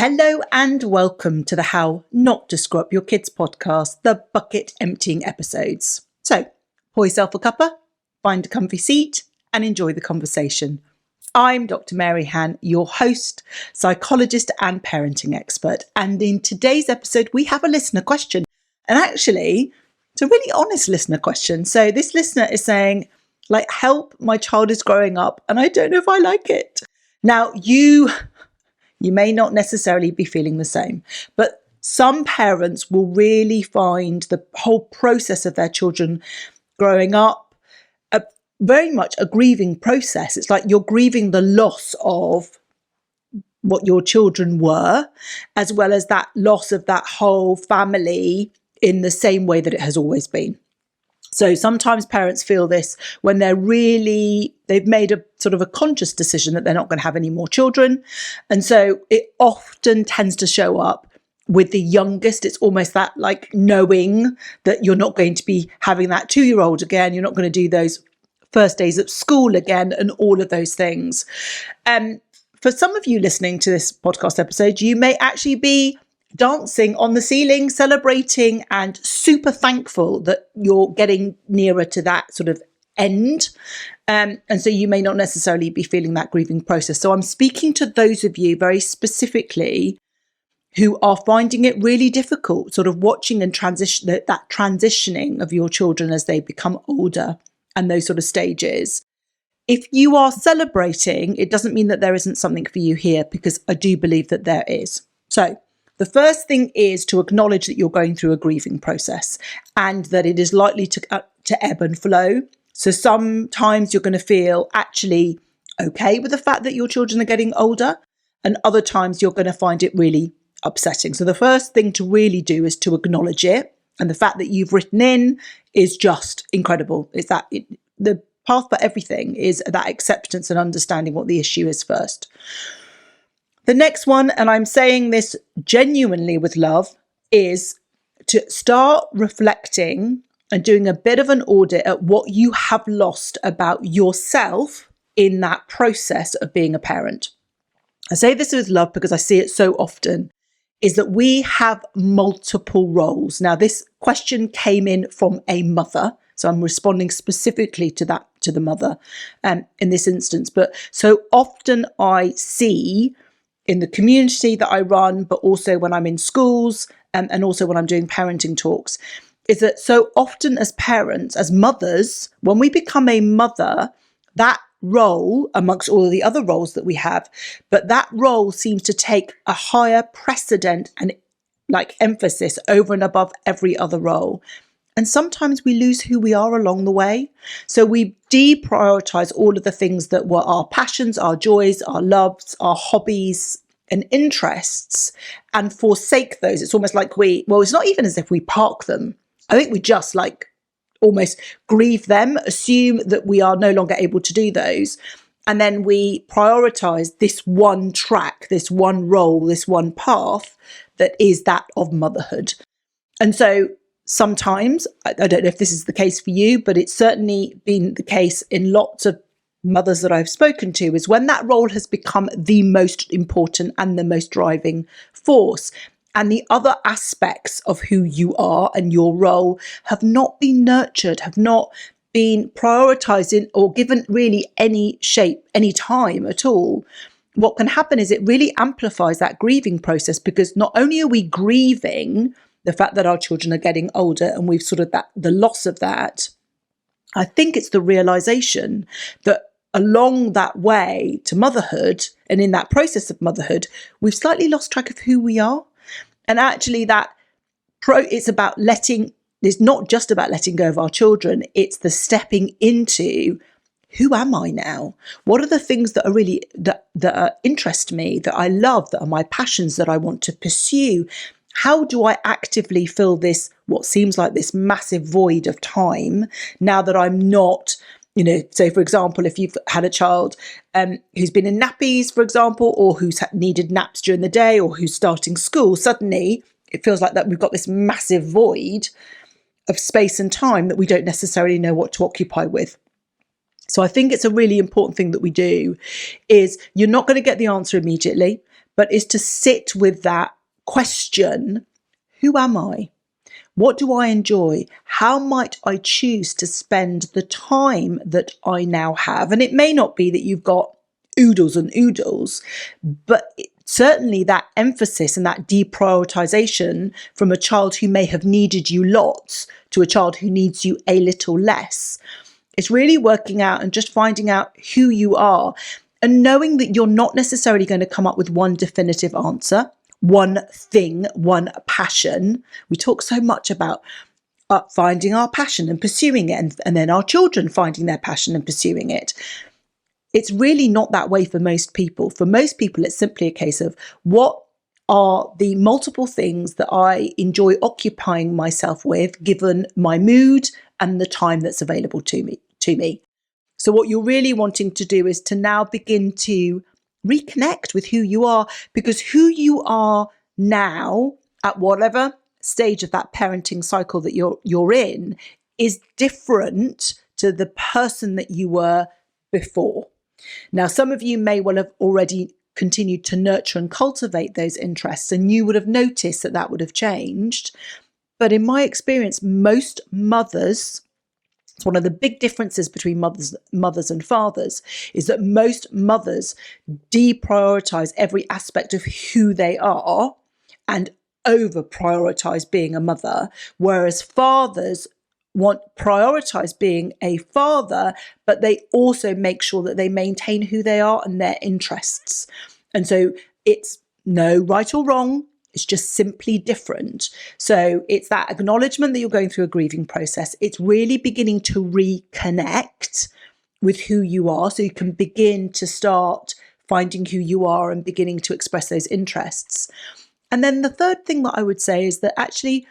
Hello and welcome to the How Not to Screw Up Your Kids podcast, the bucket emptying episodes. So, pour yourself a cuppa, find a comfy seat and enjoy the conversation. I'm Dr. Mary Han, your host, psychologist and parenting expert. And in today's episode, we have a listener question. And actually, it's a really honest listener question. So this listener is saying, help, my child is growing up and I don't know if I like it. Now, you may not necessarily be feeling the same, but some parents will really find the whole process of their children growing up very much a grieving process. It's like you're grieving the loss of what your children were, as well as that loss of that whole family in the same way that it has always been. So sometimes parents feel this when they've made a sort of a conscious decision that they're not going to have any more children. And so it often tends to show up with the youngest. It's almost that like knowing that you're not going to be having that 2-year-old again. You're not going to do those first days at school again and all of those things. For some of you listening to this podcast episode, you may actually be dancing on the ceiling, celebrating and super thankful that you're getting nearer to that sort of end. And so you may not necessarily be feeling that grieving process. So I'm speaking to those of you very specifically who are finding it really difficult, sort of watching and that transitioning of your children as they become older and those sort of stages. If you are celebrating, it doesn't mean that there isn't something for you here, because I do believe that there is. So the first thing is to acknowledge that you're going through a grieving process and that it is likely to ebb and flow. So sometimes you're going to feel actually okay with the fact that your children are getting older, and other times you're going to find it really upsetting. So the first thing to really do is to acknowledge it. And the fact that you've written in is just incredible. The path for everything is that acceptance and understanding what the issue is first. The next one, and I'm saying this genuinely with love, is to start reflecting and doing a bit of an audit at what you have lost about yourself in that process of being a parent. I say this with love because I see it so often, is that we have multiple roles. Now, this question came in from a mother, so I'm responding specifically to the mother in this instance. But so often I see in the community that I run, but also when I'm in schools and also when I'm doing parenting talks, is that so often as parents, as mothers, when we become a mother, that role amongst all of the other roles that we have, but that role seems to take a higher precedent and emphasis over and above every other role. And sometimes we lose who we are along the way. So we deprioritize all of the things that were our passions, our joys, our loves, our hobbies and interests, and forsake those. It's almost like it's not even as if we park them. I think we just almost grieve them, assume that we are no longer able to do those. And then we prioritize this one track, this one role, this one path that is that of motherhood. And so sometimes, I don't know if this is the case for you, but it's certainly been the case in lots of mothers that I've spoken to, is when that role has become the most important and the most driving force, and the other aspects of who you are and your role have not been nurtured, have not been prioritized or given really any shape, any time at all. What can happen is it really amplifies that grieving process, because not only are we grieving the fact that our children are getting older and we've sort of the loss of that, I think it's the realization that along that way to motherhood and in that process of motherhood, we've slightly lost track of who we are. And actually it's not just about letting go of our children, it's the stepping into, who am I now? What are the things that are really, that interest me, that I love, that are my passions that I want to pursue? How do I actively fill this, what seems like this massive void of time, now that I'm not, so for example, if you've had a child who's been in nappies, for example, or who's needed naps during the day, or who's starting school, suddenly it feels like that we've got this massive void of space and time that we don't necessarily know what to occupy with. So I think it's a really important thing that we do is, you're not going to get the answer immediately, but is to sit with that question, who am I? What do I enjoy? How might I choose to spend the time that I now have? And it may not be that you've got oodles and oodles, but certainly that emphasis and that deprioritization from a child who may have needed you lots to a child who needs you a little less. It's really working out and just finding out who you are and knowing that you're not necessarily going to come up with one definitive answer, one thing, one passion. We talk so much about finding our passion and pursuing it, and then our children finding their passion and pursuing it. It's really not that way for most people. For most people, it's simply a case of what are the multiple things that I enjoy occupying myself with, given my mood and the time that's available to me. So what you're really wanting to do is to now begin to reconnect with who you are, because who you are now at whatever stage of that parenting cycle that you're in is different to the person that you were before. Now, some of you may well have already continued to nurture and cultivate those interests, and you would have noticed that would have changed. But in my experience, most mothers, it's one of the big differences between mothers and fathers, is that most mothers deprioritize every aspect of who they are and over prioritize being a mother, whereas fathers prioritize being a father, but they also make sure that they maintain who they are and their interests. And so it's no right or wrong. It's just simply different. So it's that acknowledgement that you're going through a grieving process. It's really beginning to reconnect with who you are, so you can begin to start finding who you are and beginning to express those interests. And then the third thing that I would say is that actually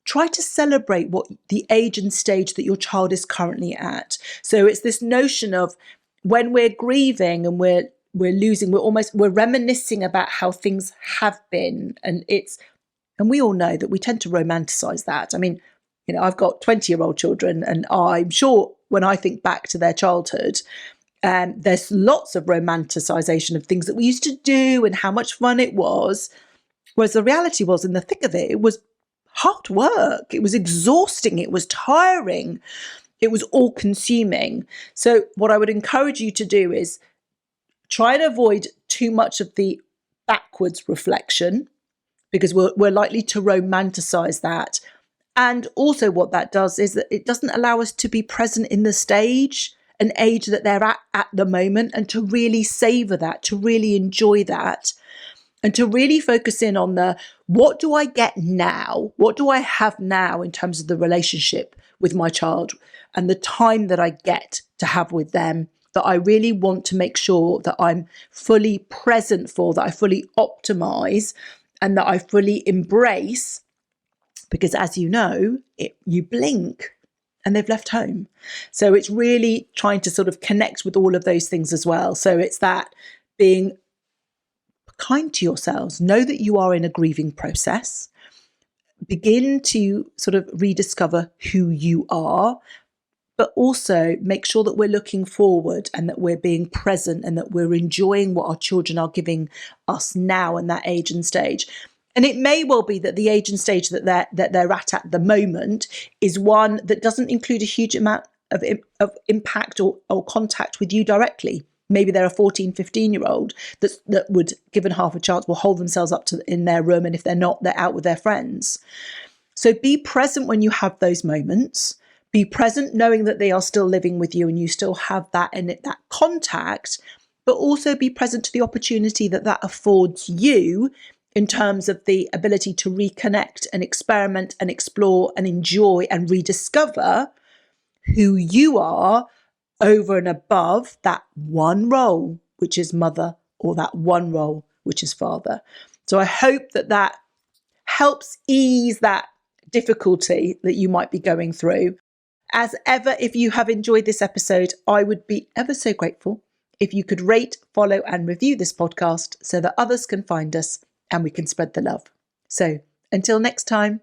try to celebrate what the age and stage that your child is currently at. So it's this notion of when we're grieving and we're losing, we're reminiscing about how things have been. And we all know that we tend to romanticize that. I mean, I've got 20-year-old children, and I'm sure when I think back to their childhood, there's lots of romanticization of things that we used to do and how much fun it was. Whereas the reality was, in the thick of it, it was hard work. It was exhausting. It was tiring. It was all consuming. So what I would encourage you to do is try and avoid too much of the backwards reflection, because we're likely to romanticize that. And also what that does is that it doesn't allow us to be present in the stage and age that they're at the moment, and to really savor that, to really enjoy that, and to really focus in on what do I get now? What do I have now in terms of the relationship with my child and the time that I get to have with them, that I really want to make sure that I'm fully present for, that I fully optimize, and that I fully embrace. Because as you know, you blink and they've left home. So it's really trying to sort of connect with all of those things as well. So it's that being kind to yourselves. Know that you are in a grieving process. Begin to sort of rediscover who you are, but also make sure that we're looking forward and that we're being present and that we're enjoying what our children are giving us now in that age and stage. And it may well be that the age and stage that they're at the moment is one that doesn't include a huge amount of impact or contact with you directly. Maybe they're a 14, 15-year-old that would, given half a chance, will hold themselves up in their room. And if they're not, they're out with their friends. So be present when you have those moments. Be present knowing that they are still living with you and you still have that contact, but also be present to the opportunity that affords you in terms of the ability to reconnect and experiment and explore and enjoy and rediscover who you are over and above that one role, which is mother, or that one role, which is father. So I hope that helps ease that difficulty that you might be going through. As ever, if you have enjoyed this episode, I would be ever so grateful if you could rate, follow, and review this podcast so that others can find us and we can spread the love. So until next time,